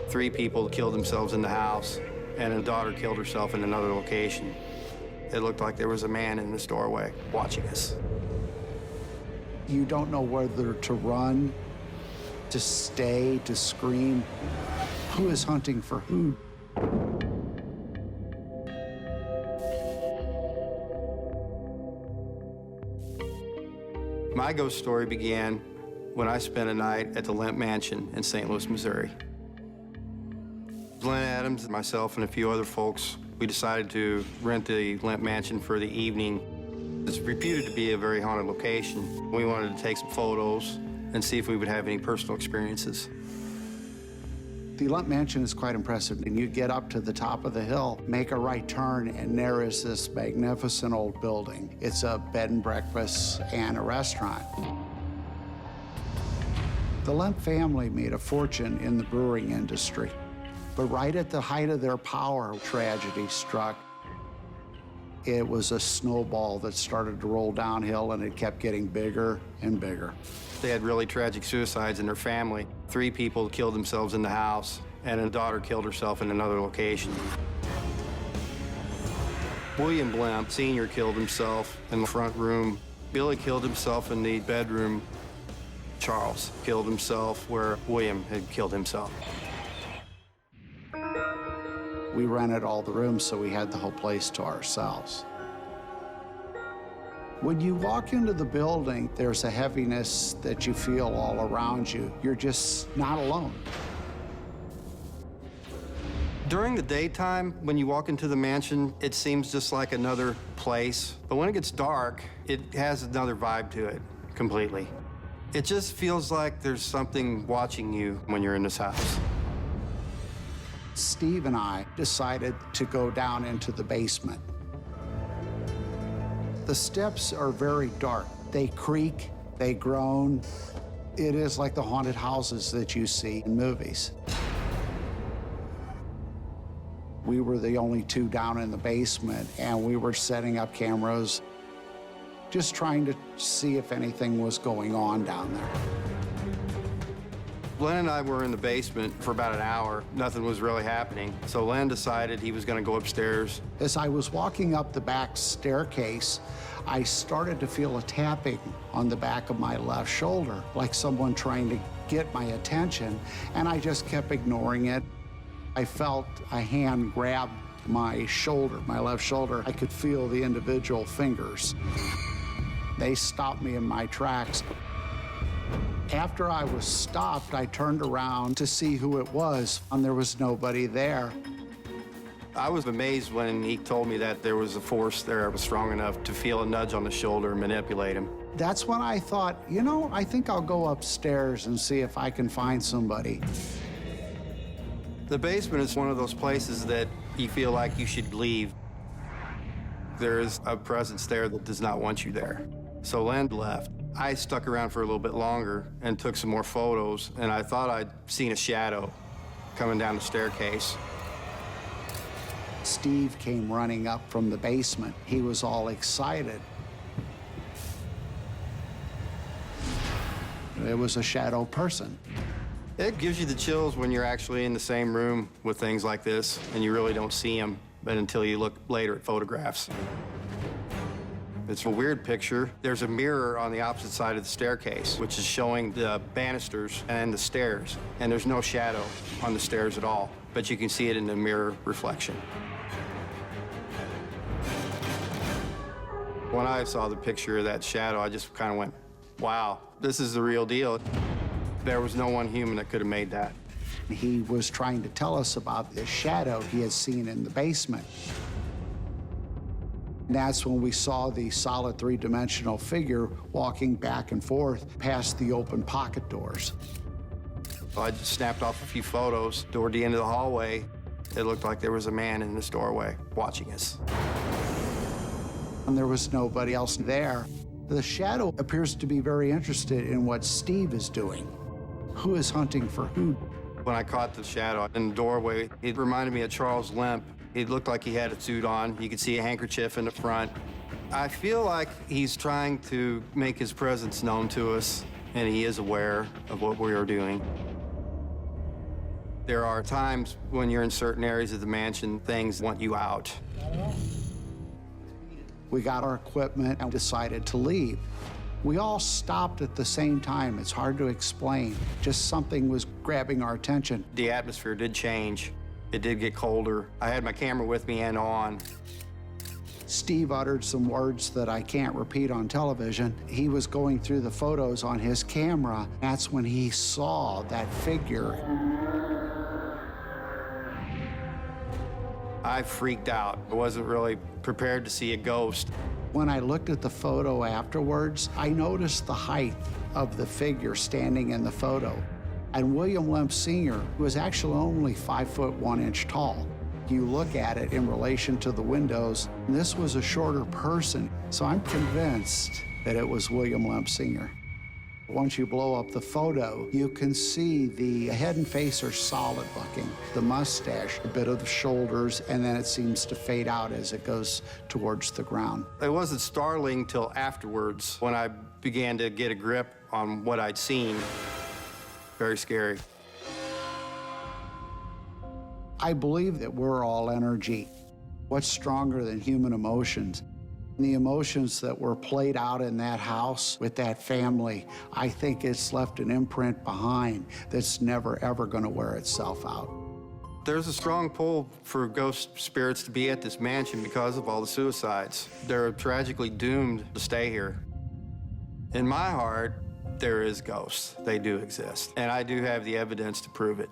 3 people killed themselves in the house, and a daughter killed herself in another location. It looked like there was a man in this doorway watching us. You don't know whether to run, to stay, to scream. Who is hunting for who? My ghost story began when I spent a night at the Lemp Mansion in St. Louis, Missouri. Glenn Adams, myself, and a few other folks, we decided to rent the Lemp Mansion for the evening. It's reputed to be a very haunted location. We wanted to take some photos and see if we would have any personal experiences. The Lemp Mansion is quite impressive. And you get up to the top of the hill, make a right turn, and there is this magnificent old building. It's a bed and breakfast and a restaurant. The Lemp family made a fortune in the brewing industry. But right at the height of their power, tragedy struck. It was a snowball that started to roll downhill, and it kept getting bigger and bigger. They had really tragic suicides in their family. 3 people killed themselves in the house, and a daughter killed herself in another location. William Lemp Sr. killed himself in the front room. Billy killed himself in the bedroom. Charles killed himself where William had killed himself. We rented all the rooms, so we had the whole place to ourselves. When you walk into the building, there's a heaviness that you feel all around you. You're just not alone. During the daytime, when you walk into the mansion, it seems just like another place. But when it gets dark, it has another vibe to it completely. It just feels like there's something watching you when you're in this house. Steve and I decided to go down into the basement. The steps are very dark. They creak, they groan. It is like the haunted houses that you see in movies. We were the only 2 down in the basement, and we were setting up cameras, just trying to see if anything was going on down there. Len and I were in the basement for about an hour. Nothing was really happening. So Len decided he was going to go upstairs. As I was walking up the back staircase, I started to feel a tapping on the back of my left shoulder, like someone trying to get my attention, and I just kept ignoring it. I felt a hand grab my shoulder, my left shoulder. I could feel the individual fingers. They stopped me in my tracks. After I was stopped, I turned around to see who it was, and there was nobody there. I was amazed when he told me that there was a force there that was strong enough to feel a nudge on the shoulder and manipulate him. That's when I thought, you know, I think I'll go upstairs and see if I can find somebody. The basement is one of those places that you feel like you should leave. There is a presence there that does not want you there. So Len left. I stuck around for a little bit longer and took some more photos, and I thought I'd seen a shadow coming down the staircase. Steve came running up from the basement. He was all excited. It was a shadow person. It gives you the chills when you're actually in the same room with things like this, and you really don't see them, but until you look later at photographs. It's a weird picture. There's a mirror on the opposite side of the staircase, which is showing the banisters and the stairs. And there's no shadow on the stairs at all, but you can see it in the mirror reflection. When I saw the picture of that shadow, I just kind of went, wow, this is the real deal. There was no one human that could have made that. He was trying to tell us about the shadow he had seen in the basement. And that's when we saw the solid 3-dimensional figure walking back and forth past the open pocket doors. I just snapped off a few photos. Toward the end of the hallway, it looked like there was a man in this doorway watching us. And there was nobody else there. The shadow appears to be very interested in what Steve is doing. Who is hunting for who? When I caught the shadow in the doorway, it reminded me of Charles Lemp. He looked like he had a suit on. You could see a handkerchief in the front. I feel like he's trying to make his presence known to us, and he is aware of what we are doing. There are times when you're in certain areas of the mansion, things want you out. We got our equipment and decided to leave. We all stopped at the same time. It's hard to explain. Just something was grabbing our attention. The atmosphere did change. It did get colder. I had my camera with me and on. Steve uttered some words that I can't repeat on television. He was going through the photos on his camera. That's when he saw that figure. I freaked out. I wasn't really prepared to see a ghost. When I looked at the photo afterwards, I noticed the height of the figure standing in the photo. And William Lemp Sr. was actually only 5 foot 1 inch tall. You look at it in relation to the windows, this was a shorter person. So I'm convinced that it was William Lemp Sr. Once you blow up the photo, you can see the head and face are solid looking. The mustache, a bit of the shoulders, and then it seems to fade out as it goes towards the ground. It wasn't startling till afterwards when I began to get a grip on what I'd seen. Very scary. I believe that we're all energy. What's stronger than human emotions? The emotions that were played out in that house with that family, I think it's left an imprint behind that's never, ever gonna wear itself out. There's a strong pull for ghost spirits to be at this mansion because of all the suicides. They're tragically doomed to stay here. In my heart, there is ghosts. They do exist. And I do have the evidence to prove it.